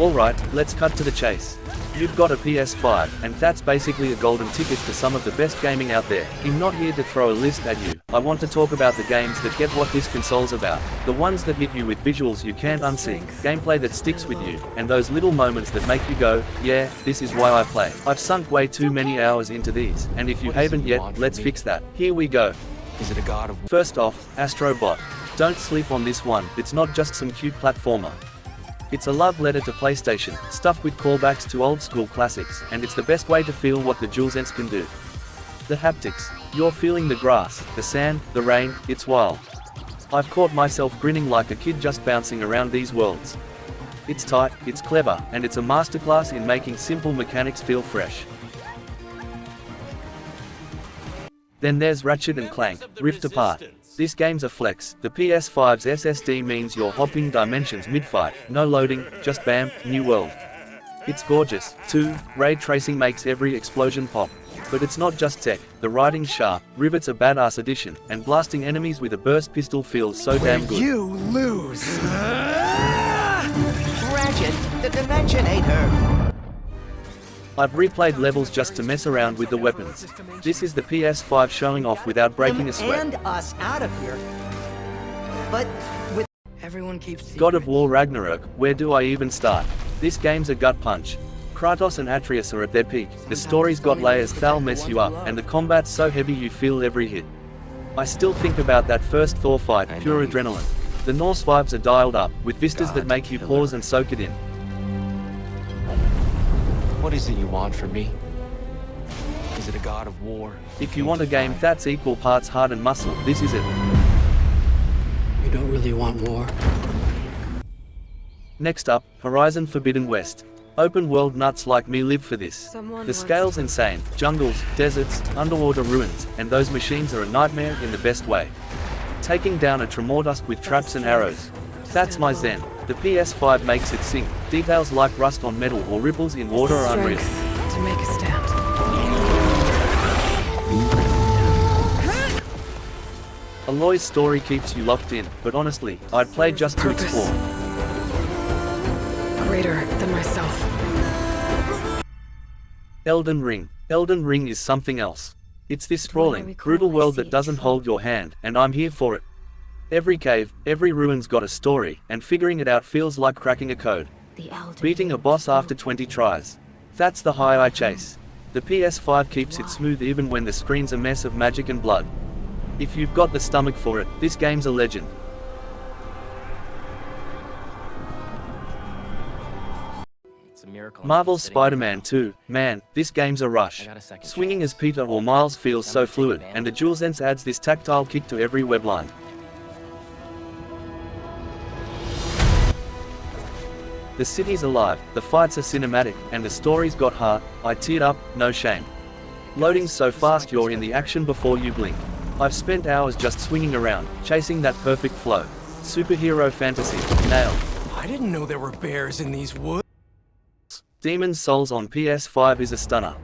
Alright, let's cut to the chase. You've got a PS5, and that's basically a golden ticket to some of the best gaming out there. I'm not here to throw a list at you, I want to talk about the games that get what this console's about. The ones that hit you with visuals you can't unsee, gameplay that sticks with you, and those little moments that make you go, yeah, this is why I play. I've sunk way too many hours into these, and if you haven't yet, let's fix that. Here we go. Is it a god of... First off, Astro Bot. Don't sleep on this one, it's not just some cute platformer. It's a love letter to PlayStation, stuffed with callbacks to old school classics, and it's the best way to feel what the DualSense can do. The haptics. You're feeling the grass, the sand, the rain, it's wild. I've caught myself grinning like a kid just bouncing around these worlds. It's tight, it's clever, and it's a masterclass in making simple mechanics feel fresh. Then there's Ratchet & Clank, Rift Apart. This game's a flex. The PS5's SSD means you're hopping dimensions mid-fight, no loading, just bam, new world. It's gorgeous, too, ray tracing makes every explosion pop. But it's not just tech, the writing's sharp, Rivet's a badass addition, and blasting enemies with a burst pistol feels so damn good. You lose! Ratchet, the Dimensionator! I've replayed levels just to mess around with the weapons. This is the PS5 showing off without breaking a sweat. And us out of here. But with everyone keeps God of War Ragnarok, where do I even start? This game's a gut punch. Kratos and Atreus are at their peak, the story's got layers that'll mess you up, and the combat's so heavy you feel every hit. I still think about that first Thor fight, pure adrenaline. The Norse vibes are dialed up, with vistas that make you pause and soak it in. What is it you want from me? Is it a god of war? If you want a game that's equal parts heart and muscle, this is it. You don't really want war. Next up, Horizon Forbidden West. Open world nuts like me live for this. The scale's insane, jungles, deserts, underwater ruins, and those machines are a nightmare in the best way. Taking down a Tremordusk with traps and arrows. That's my zen. The PS5 makes it sing. Details like rust on metal or ripples in water are unreal. To make a stand. Aloy's story keeps you locked in, but honestly, I'd play just to explore. Greater than myself. Elden Ring. Elden Ring is something else. It's this sprawling, brutal world that doesn't hold your hand, and I'm here for it. Every cave, every ruin's got a story, and figuring it out feels like cracking a code. Beating a boss after 20 tries. That's the high I chase. The PS5 keeps it smooth even when the screen's a mess of magic and blood. If you've got the stomach for it, this game's a legend. Marvel's Spider-Man 2, man, this game's a rush. Swinging as Peter or Miles feels so fluid, and the DualSense adds this tactile kick to every webline. The city's alive, the fights are cinematic, and the story's got heart. I teared up, no shame. Loading's so fast you're in the action before you blink. I've spent hours just swinging around, chasing that perfect flow. Superhero fantasy, nailed. I didn't know there were bears in these woods. Demon's Souls on PS5 is a stunner.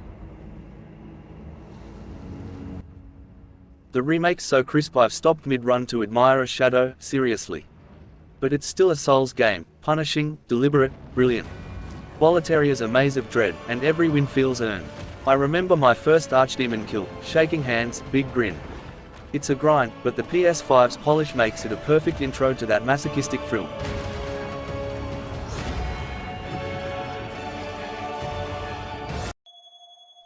The remake's so crisp I've stopped mid-run to admire a shadow, seriously. But it's still a Souls game, punishing, deliberate, brilliant. Volateria's a maze of dread, and every win feels earned. I remember my first Archdemon kill, shaking hands, big grin. It's a grind, but the PS5's polish makes it a perfect intro to that masochistic thrill.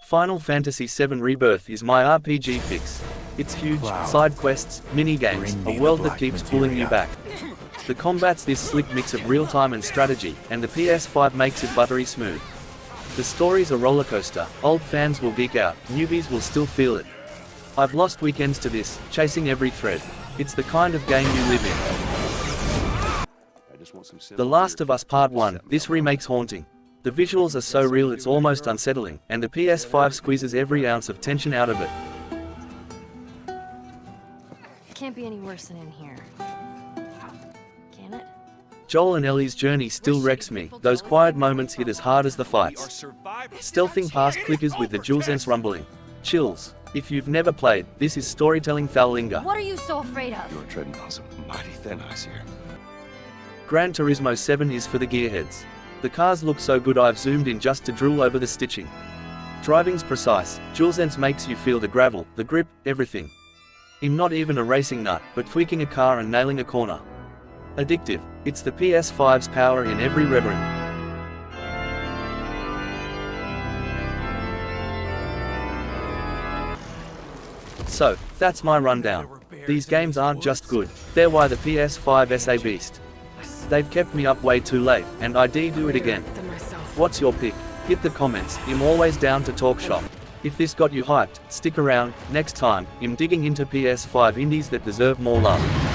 Final Fantasy VII Rebirth is my RPG fix. It's huge, side quests, mini-games, a world that keeps pulling you back. The combat's this slick mix of real-time and strategy, and the PS5 makes it buttery smooth. The story's a rollercoaster, old fans will geek out, newbies will still feel it. I've lost weekends to this, chasing every thread. It's the kind of game you live in. The Last of Us Part 1, this remake's haunting. The visuals are so real it's almost unsettling, and the PS5 squeezes every ounce of tension out of it. It can't be any worse than in here. Can it? Joel and Ellie's journey still wrecks me, those quiet moments hit as hard as the fights. Stealthing past clickers with the DualSense rumbling. Chills. If you've never played, this is storytelling Thalinga. What are you so afraid of? You're treading on some mighty thin ice here. Gran Turismo 7 is for the gearheads. The cars look so good I've zoomed in just to drool over the stitching. Driving's precise, DualSense makes you feel the gravel, the grip, everything. I'm not even a racing nut, but tweaking a car and nailing a corner. Addictive, it's the PS5's power in every reverie. So, that's my rundown. These games aren't just good, they're why the PS5 is a beast. They've kept me up way too late, and I'd do it again. Than myself. What's your pick? Hit the comments, I'm always down to talk shop. If this got you hyped, stick around, next time, I'm digging into PS5 indies that deserve more love.